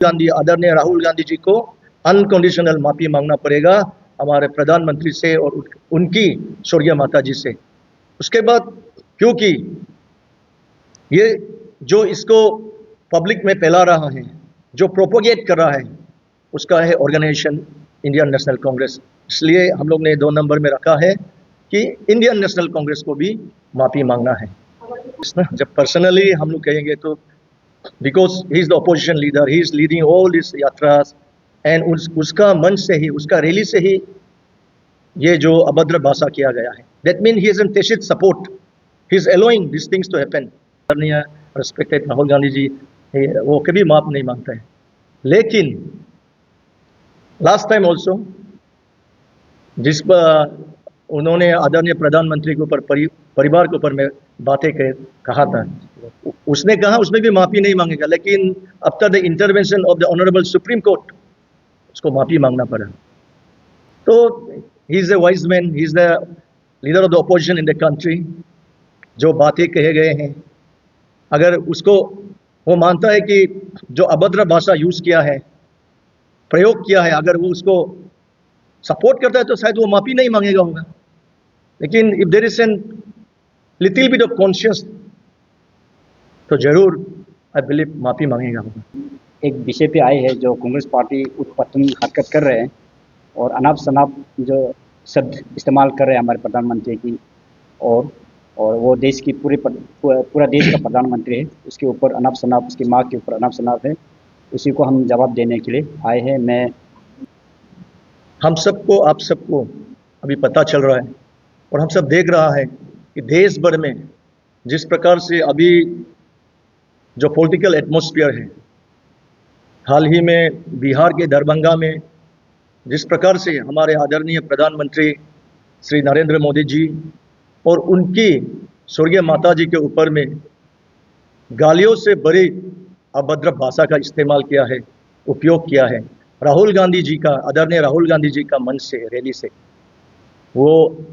गांधी आदरणीय राहुल गांधी जी को अनकंडीशनल माफी मांगना पड़ेगा हमारे प्रधानमंत्री से और उनकी स्वर्गीय माता जी से। उसके बाद क्योंकि ये जो इसको पब्लिक में फैला रहा है, जो प्रोपोगेट कर रहा है, उसका है ऑर्गेनाइजेशन इंडियन नेशनल कांग्रेस। इसलिए हम लोग ने 2 नंबर में रखा है कि इंडियन नेशनल कांग्रेस को भी माफी मांगना है। जब पर्सनली हम लोग कहेंगे तो because he is the opposition leader, he is leading all this यात्रास एंड उसका मंच से ही, उसका रैली से ही ये जो अभद्र भाषा किया गया है, that mean he is in tacit support, he is allowing this things to happen. Respected Rahul Gandhi ji वो कभी माफ नहीं मांगते हैं। लेकिन लास्ट टाइम ऑल्सो जिस पर उन्होंने आदरणीय प्रधानमंत्री के ऊपर परिवार के ऊपर में बातें कहा था, उसने कहा उसमें भी माफी नहीं मांगेगा, लेकिन after the intervention of the honourable supreme court उसको माफी मांगना पड़ा। तो ही is the wise man, he is the leader of the opposition in the country. जो बातें कहे गए हैं, अगर उसको वो मानता है कि जो अभद्र भाषा यूज किया है, प्रयोग किया है, अगर वो उसको सपोर्ट करता है तो शायद वो माफी नहीं मांगेगा होगा। लेकिन if there is an little bit of conscious तो जरूर आई बिलीव माफी मांगेगा होगा। एक विषय पे आए हैं जो कांग्रेस पार्टी उत्पतन हरकत कर रहे हैं और अनाप शनाप जो शब्द इस्तेमाल कर रहे हैं हमारे प्रधानमंत्री की, और वो देश की पूरा देश का प्रधानमंत्री है, उसके ऊपर अनाप शनाप, उसकी माँ के ऊपर अनाप शनाप है। उसी को हम जवाब देने के लिए आए हैं। हम सबको, आप सबको अभी पता चल रहा है और हम सब देख रहा है कि देश भर में जिस प्रकार से अभी जो पॉलिटिकल एटमॉस्फेयर है, हाल ही में बिहार के दरभंगा में जिस प्रकार से हमारे आदरणीय प्रधानमंत्री श्री नरेंद्र मोदी जी और उनकी स्वर्गीय माता जी के ऊपर में गालियों से भरी अभद्र भाषा का इस्तेमाल किया है, उपयोग किया है, राहुल गांधी जी का, आदरणीय राहुल गांधी जी का मंच से, रैली से, वो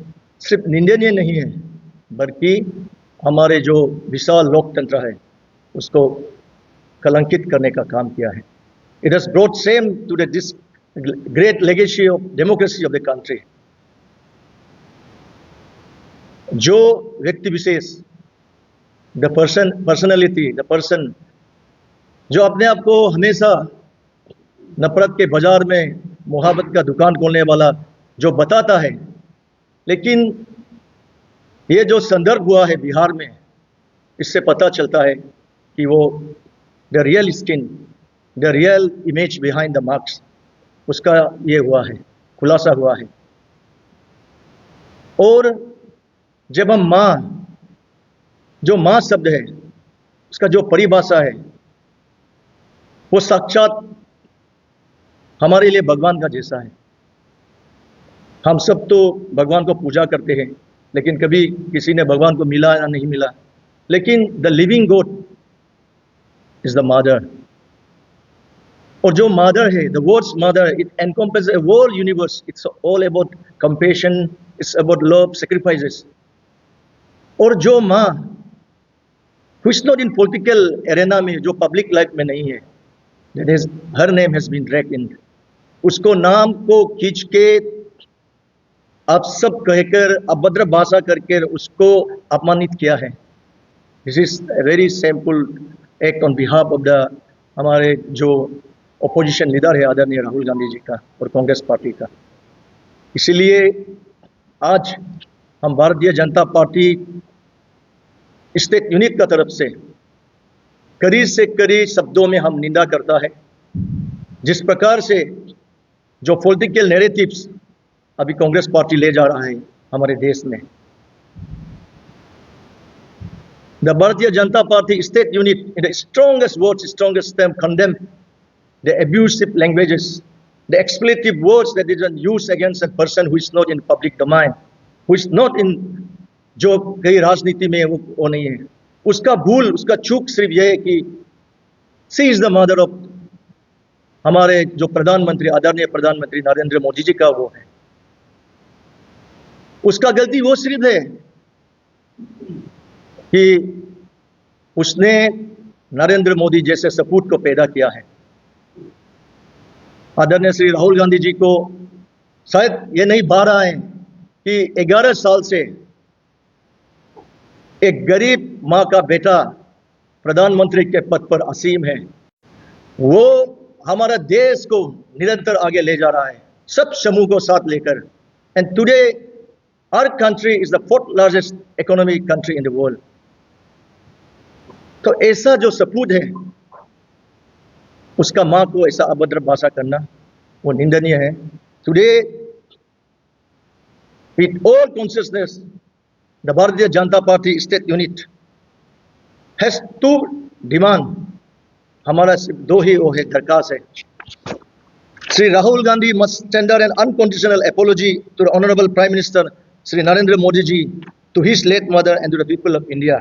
सिर्फ निंदनीय नहीं है बल्कि हमारे जो विशाल लोकतंत्र है उसको कलंकित करने का काम किया है। It has brought shame to this great legacy of democracy of the country. जो व्यक्ति विशेष, द पर्सनैलिटी, द पर्सन जो अपने आप को हमेशा नफरत के बाजार में मोहब्बत का दुकान खोलने वाला जो बताता है, लेकिन ये जो संदर्भ हुआ है बिहार में, इससे पता चलता है कि वो the real skin, the real image behind the marks, उसका ये हुआ है, खुलासा हुआ है। और जब हम माँ, जो माँ शब्द है उसका जो परिभाषा है वो साक्षात हमारे लिए भगवान का जैसा है। हम सब तो भगवान को पूजा करते हैं, लेकिन कभी किसी ने भगवान को मिला या नहीं मिला, लेकिन the living god is the mother. और जो मदर है, the words mother, it encompasses a whole universe. It's all about compassion, it's about love, sacrifices. और जो माँ who is not in political arena में, जो पब्लिक लाइफ में नहीं है, that is her name has been dragged in, उसको नाम को खींच के आप सब कहकर अभद्र भाषा करके उसको अपमानित किया है। This is very shameful act on behalf of the हमारे जो अपोजिशन लीडर है आदरणीय राहुल गांधी जी का और कांग्रेस पार्टी का। इसीलिए आज हम भारतीय जनता पार्टी स्टेट यूनिट का तरफ से कड़ी से कड़ी शब्दों में हम निंदा करता है जिस प्रकार से जो पॉलिटिकल नैरेटिव्स अभी कांग्रेस पार्टी ले जा रहा है हमारे देश में। The Bharatiya Janata Party state unit in the strongest words, strongest term condemn the abusive languages, the expletive words that is used against a person who is not in public domain, who is not in, जो कई राजनीति में वो नहीं है। उसका भूल, उसका चूक सिर्फ यह है कि सी इज द मदर ऑफ हमारे जो प्रधानमंत्री, आदरणीय प्रधानमंत्री नरेंद्र मोदी जी का वो है। उसका गलती वो सिर्फ है कि उसने नरेंद्र मोदी जैसे सपूत को पैदा किया है। आदरणीय श्री राहुल गांधी जी को शायद ये नहीं भा रहा है कि 11 साल से एक गरीब मां का बेटा प्रधानमंत्री के पद पर असीम है। वो हमारा देश को निरंतर आगे ले जा रहा है, सब समूह को साथ लेकर। And today our country is the 4th largest economic country in the world. तो ऐसा जो सपूत है, उसका मां को ऐसा अभद्र भाषा करना वो निंदनीय है। Today with all consciousness the Bharatiya Janata Party state unit has to demand. हमारा सिर्फ दो ही वो है दरखास्त है। Shri Rahul Gandhi must tender an unconditional apology to the Honorable Prime Minister Sri Narendra Modi ji, to his late mother and to the people of India.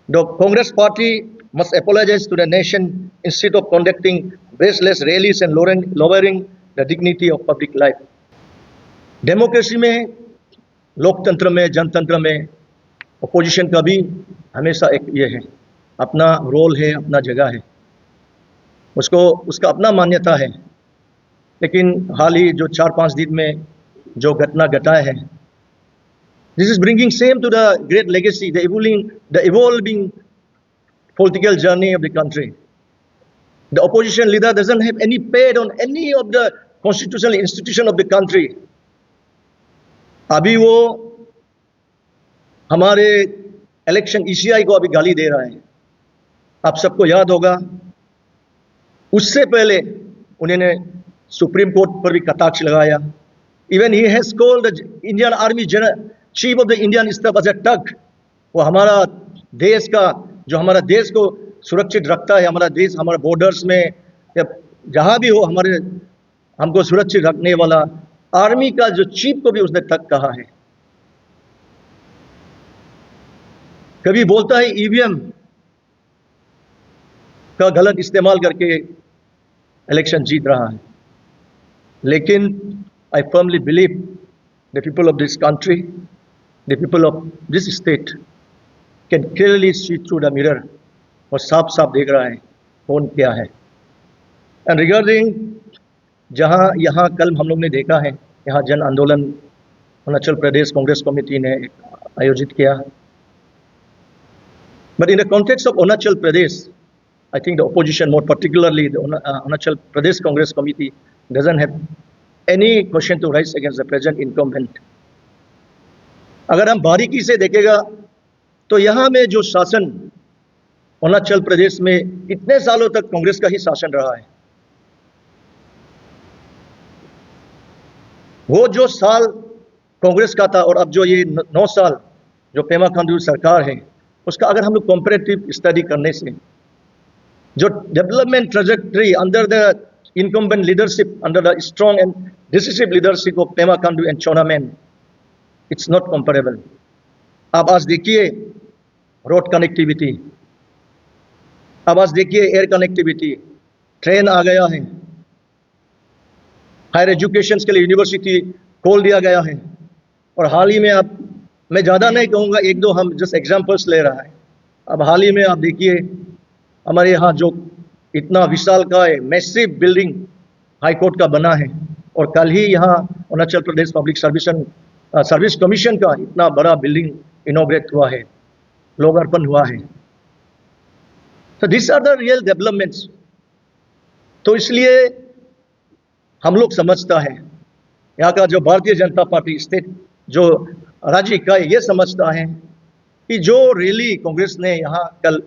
The Congress Party must apologize to the nation instead of conducting baseless rallies and lowering the dignity of public life. Democracy में, लोकतंत्र में, जनतंत्र में opposition का भी हमेशा एक ये है, अपना रोल है, अपना जगह है, उसका अपना मान्यता है। लेकिन हाल ही जो 4-5 दिन में जो घटना घटाए है, this is bringing shame to the great legacy, the evolving political journey of the country. The opposition leader doesn't have any paid on any of the constitutional institution of the country. अभी वो हमारे election ECI को अभी गाली दे रहा है। आप सबको याद होगा, उससे पहले उन्होंने सुप्रीम कोर्ट पर भी कटाक्ष लगाया। Even he has called the Indian army chief of the Indian staff as a ठग। वो हमारा देश का, जो हमारा देश को सुरक्षित रखता है, हमारा देश, हमारे बॉर्डर्स में या जहां भी हो, हमको सुरक्षित रखने वाला आर्मी का जो चीफ को भी उसने ठग कहा है। कभी बोलता है ईवीएम का गलत इस्तेमाल करके इलेक्शन जीत रहा है। लेकिन I firmly believe the people of this country, the people of this state can clearly see through the mirror, और साफ साफ देख रहा है कौन क्या है। एंड रिगार्डिंग यहाँ कल हम लोग ने देखा है, यहाँ जन आंदोलन अरुणाचल प्रदेश कांग्रेस कमेटी ने आयोजित किया। But in the context of Arunachal Pradesh, I think the opposition, more particularly the Arunachal Pradesh Congress Committee, doesn't have any question to raise against the present incumbent. अगर हम बारीकी से देखेगा तो यहाँ में जो शासन अरुणाचल प्रदेश में इतने सालों तक कांग्रेस का ही शासन रहा है। वो जो साल कांग्रेस का था और अब जो ये 9 साल जो पेमा खांडू सरकार है, उसका अगर हम लोग कंपैरेटिव स्टडी करने से जो development trajectory under the incumbent leadership, under the strong and decisive leadership of Pema Khandu and चोना मेन, इट्स नॉट कंपेरेबल। अब आज देखिए रोड कनेक्टिविटी, अब आज देखिए एयर कनेक्टिविटी, ट्रेन आ गया है, हायर एजुकेशन के लिए यूनिवर्सिटी खोल दिया गया है। और हाल ही में आप, मैं ज़्यादा नहीं कहूँगा, 1-2 हम जस्ट एग्जाम्पल्स ले रहा है। अब हाल ही में आप देखिए हमारे यहाँ जो इतना विशाल का है मैसिव बिल्डिंग हाई कोर्ट का बना है, और कल ही यहाँ Arunachal Pradesh public service commission का इतना बड़ा बिल्डिंग इनॉग्रेट हुआ है, लोकार्पण हुआ है। तो this are the real developments. तो इसलिए हम लोग समझता है, यहाँ का जो भारतीय जनता पार्टी स्टेट जो राज्य इकाई ये समझता है कि जो रैली कांग्रेस ने यहाँ कल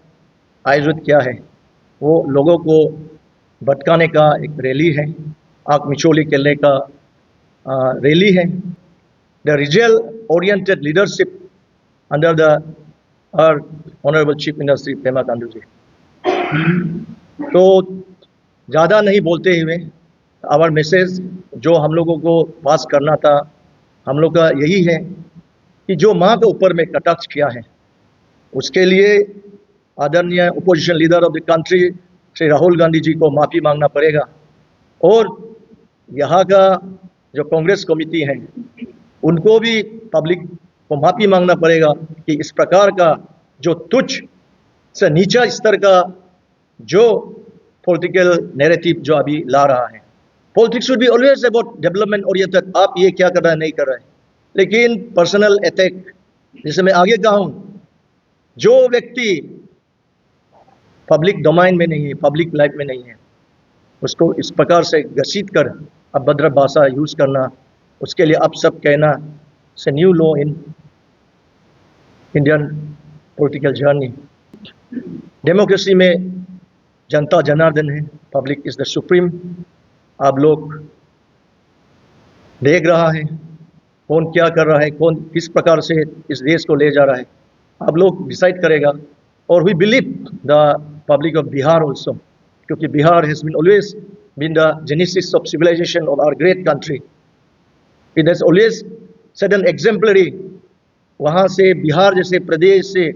आयोजित किया है वो लोगों को भटकाने का एक रैली है, आंख मिचौली खेलने का रैली है। The result oriented leadership under the honourable chief minister Shri Pema Khandu ji. तो ज़्यादा नहीं बोलते हुए आवर मैसेज जो हम लोगों को पास करना था, हम लोग का यही है कि जो माँ के ऊपर में कटाक्ष किया है उसके लिए आदरणीय opposition leader of the country Shri Rahul Gandhi ji को माफ़ी मांगना पड़ेगा, और यहाँ का जो कांग्रेस कमेटी है उनको भी पब्लिक को माफ़ी मांगना पड़ेगा कि इस प्रकार का जो तुच्छ से नीचा स्तर का जो पॉलिटिकल नैरेटिव जो अभी ला रहा है। Politics should be always about development oriented, आप ये क्या कर रहे हैं नहीं कर रहे हैं, लेकिन पर्सनल अटैक, जैसे मैं आगे कहा हूं, जो व्यक्ति पब्लिक डोमाइन में नहीं है, पब्लिक लाइफ में नहीं है, उसको इस प्रकार से घसीट कर अभद्र भाषा यूज करना, उसके लिए अब सब कहना, से new law in Indian political journey. Democracy में जनता जनार्दन है, पब्लिक इज द सुप्रीम। आप लोग देख रहा है कौन क्या कर रहा है, कौन किस प्रकार से इस देश को ले जा रहा है, आप लोग डिसाइड करेगा। और we believe the public of Bihar also, क्योंकि Bihar has been always been the genesis of civilisation of our great country. It has always set an exemplary. वहाँ से बिहार जैसे प्रदेश से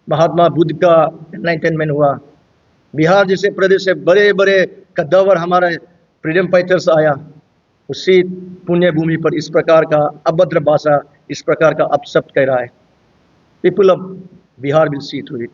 महात्मा बुद्ध का एनलाइटनमेंट हुआ, बिहार जैसे प्रदेश से बड़े बड़े कद्दावर हमारे फ्रीडम फाइटर्स आया। उसी पुण्य भूमि पर इस प्रकार का अभद्र भाषा, इस प्रकार का अपशब्द कह रहा है। People of Bihar will see through it.